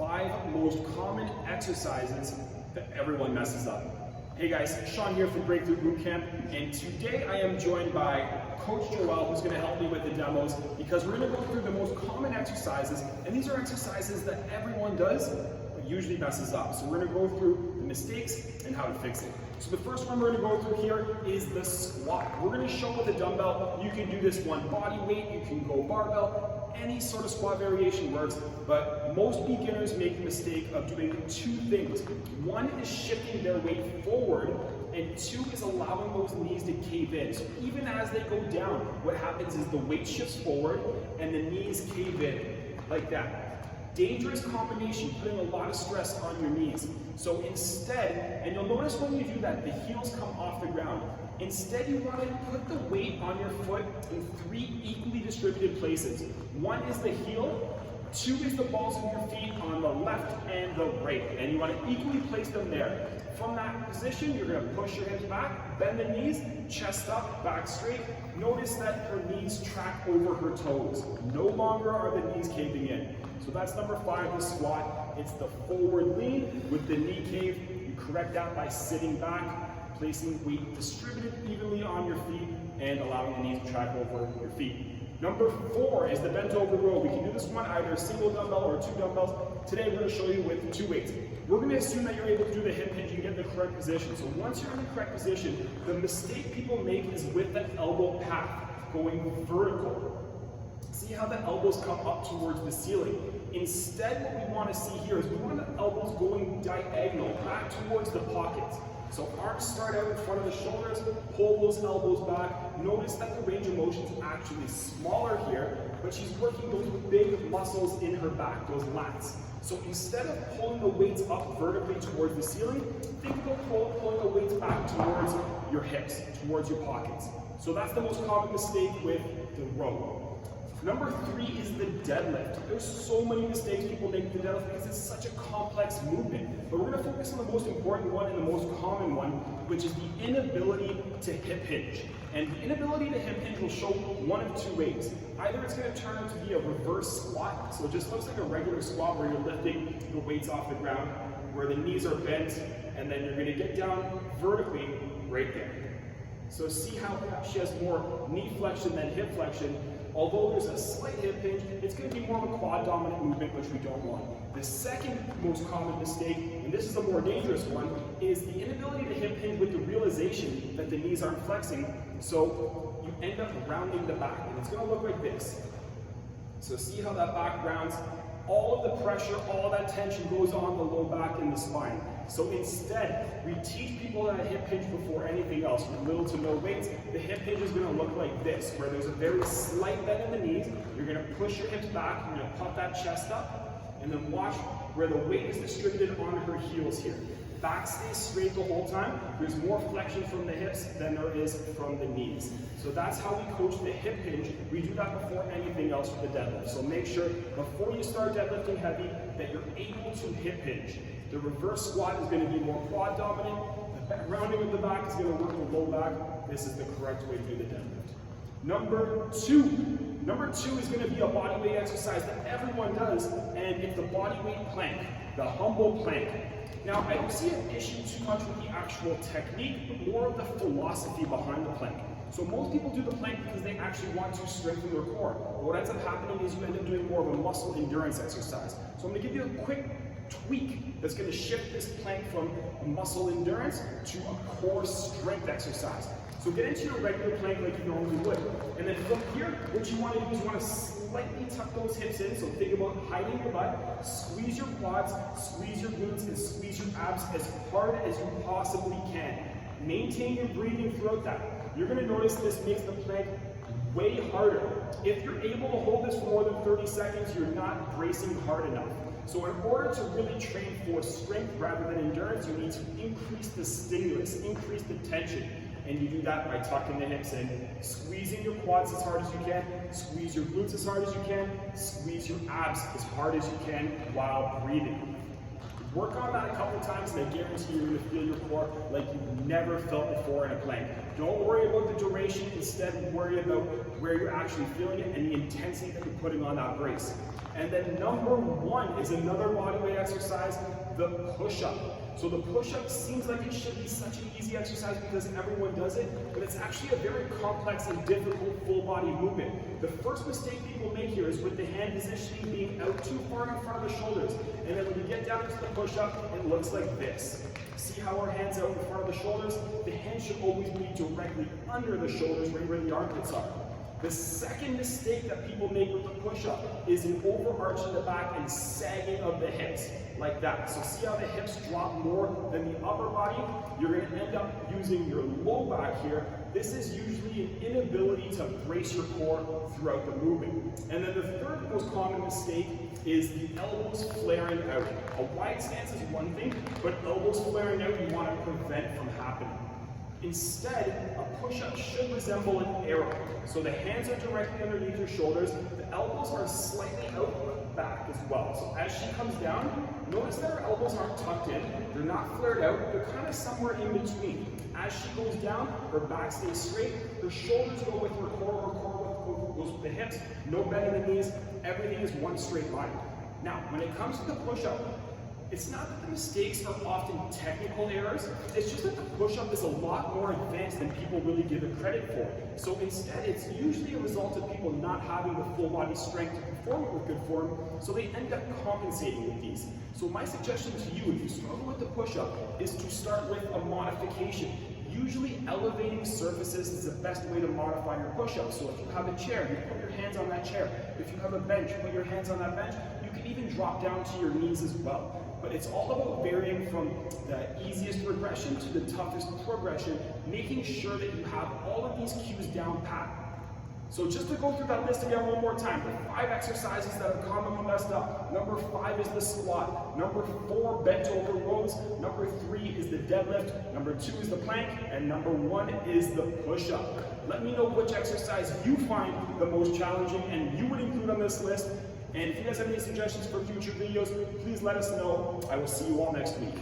5 most common exercises that everyone messes up. Hey guys, Sean here from Breakthrough Bootcamp, and today I am joined by Coach Joel, who's going to help me with the demos, because we're going to go through the most common exercises, and these are exercises that everyone does, but usually messes up. So we're going to go through the mistakes and how to fix it. So the first one we're going to go through here is the squat. We're going to show with a dumbbell, you can do this one body weight, you can go barbell, any sort of squat variation works, but most beginners make the mistake of doing 2 things. One is shifting their weight forward, and 2 is allowing those knees to cave in. So even as they go down, what happens is the weight shifts forward and the knees cave in, like that. Dangerous combination, putting a lot of stress on your knees. So instead, and you'll notice when you do that, the heels come off the ground. Instead, you want to put the weight on your foot in 3 equally distributed places. 1 is the heel, 2 is the balls of your feet on the left and the right, and you want to equally place them there. From that position, you're going to push your hips back, bend the knees, chest up, back straight. Notice that her knees track over her toes. No longer are the knees caving in. So that's number 5, the squat. It's the forward lean with the knee cave. You correct that by sitting back, placing weight distributed evenly on your feet, and allowing the knees to track over your feet. Number 4 is the bent over row. We can do this one either a single dumbbell or 2 dumbbells. Today we're going to show you with 2 weights. We're going to assume that you're able to do the hip hinge and get in the correct position. So once you're in the correct position, the mistake people make is with the elbow path, going vertical. See how the elbows come up towards the ceiling. Instead, what we want to see here is we want the elbows going diagonal, back towards the pockets. So arms start out in front of the shoulders, pull those elbows back. Notice that the range of motion is actually smaller here, but she's working those big muscles in her back, those lats. So instead of pulling the weights up vertically towards the ceiling, think about pulling the weights back towards your hips, towards your pockets. So that's the most common mistake with the row. Number 3 is the deadlift. There's so many mistakes people make with the deadlift because it's such a complex movement. But we're going to focus on the most important one and the most common one, which is the inability to hip hinge. And the inability to hip hinge will show one of 2 ways. Either it's going to turn out to be a reverse squat, so it just looks like a regular squat where you're lifting the weights off the ground, where the knees are bent, and then you're going to get down vertically right there. So see how she has more knee flexion than hip flexion. Although there's a slight hip hinge, it's going to be more of a quad dominant movement, which we don't want. The second most common mistake, and this is the more dangerous one, is the inability to hip hinge with the realization that the knees aren't flexing. So you end up rounding the back, and it's going to look like this. So see how that back rounds? All of the pressure, all of that tension goes on the low back and the spine. So instead, we teach people that hip hinge before anything else. With little to no weights, the hip hinge is going to look like this, where there's a very slight bend in the knees. You're going to push your hips back, you're going to puff that chest up, and then watch where the weight is distributed on her heels here. Back stays straight the whole time. There's more flexion from the hips than there is from the knees. So that's how we coach the hip hinge. We do that before anything else with the deadlift. So make sure before you start deadlifting heavy that you're able to hip hinge. The reverse squat is going to be more quad dominant. The rounding of the back is going to work the low back. This is the correct way to do the deadlift. Number 2 is going to be a body weight exercise that everyone does, and it's the body weight plank, the humble plank. Now, I don't see an issue too much with the actual technique, but more of the philosophy behind the plank. So most people do the plank because they actually want to strengthen their core. But what ends up happening is you end up doing more of a muscle endurance exercise. So I'm going to give you a quick tweak that's going to shift this plank from a muscle endurance to a core strength exercise. So get into your regular plank like you normally would. And then from here, what you want to do is you want to slightly tuck those hips in. So think about hiding your butt, squeeze your quads, squeeze your glutes, and squeeze your abs as hard as you possibly can. Maintain your breathing throughout that. You're going to notice this makes the plank way harder. If you're able to hold this for more than 30 seconds, you're not bracing hard enough. So in order to really train for strength rather than endurance, you need to increase the stimulus, increase the tension. And you do that by tucking the hips in, squeezing your quads as hard as you can, squeeze your glutes as hard as you can, squeeze your abs as hard as you can while breathing. Work on that a couple times and I guarantee you're going to feel your core like you've never felt before in a plank. Don't worry about the duration, instead worry about where you're actually feeling it and the intensity that you're putting on that brace. And then number 1 is another bodyweight exercise, the push-up. So the push-up seems like it should be such an easy exercise because everyone does it, but it's actually a very complex and difficult full body movement. The first mistake people make here is with the hand positioning being out too far in front of the shoulders. And then when you get down into the push-up, it looks like this. See how our hands out in front of the shoulders? The hand should always be directly under the shoulders, right where the armpits are. The second mistake that people make with the push-up is an overarch in the back and sagging of the hips, like that. So see how the hips drop more than the upper body? You're going to end up using your low back here. This is usually an inability to brace your core throughout the movement. And then the third most common mistake is the elbows flaring out. A wide stance is one thing, but elbows flaring out you want to prevent from happening. Instead, a push-up should resemble an arrow. So the hands are directly underneath your shoulders, the elbows are slightly out back as well. So as she comes down, notice that her elbows aren't tucked in, they're not flared out, they're kind of somewhere in between. As she goes down, her back stays straight, her shoulders go with her core goes with the hips, no bend in the knees, everything is one straight line. Now, when it comes to the push-up, it's not that the mistakes are often technical errors, it's just that the push-up is a lot more advanced than people really give it credit for. So instead, it's usually a result of people not having the full body strength to perform it with good form, so they end up compensating with these. So my suggestion to you, if you struggle with the push-up, is to start with a modification. Usually elevating surfaces is the best way to modify your push-up. So if you have a chair, you put your hands on that chair. If you have a bench, put your hands on that bench. You can even drop down to your knees as well. But it's all about varying from the easiest progression to the toughest progression, making sure that you have all of these cues down pat. So just to go through that list again one more time, the 5 exercises that are commonly messed up. Number 5 is the squat. Number 4, bent over rows. Number 3 is the deadlift. Number 2 is the plank. And number 1 is the push-up. Let me know which exercise you find the most challenging and you would include on this list. And if you guys have any suggestions for future videos, please let us know. I will see you all next week.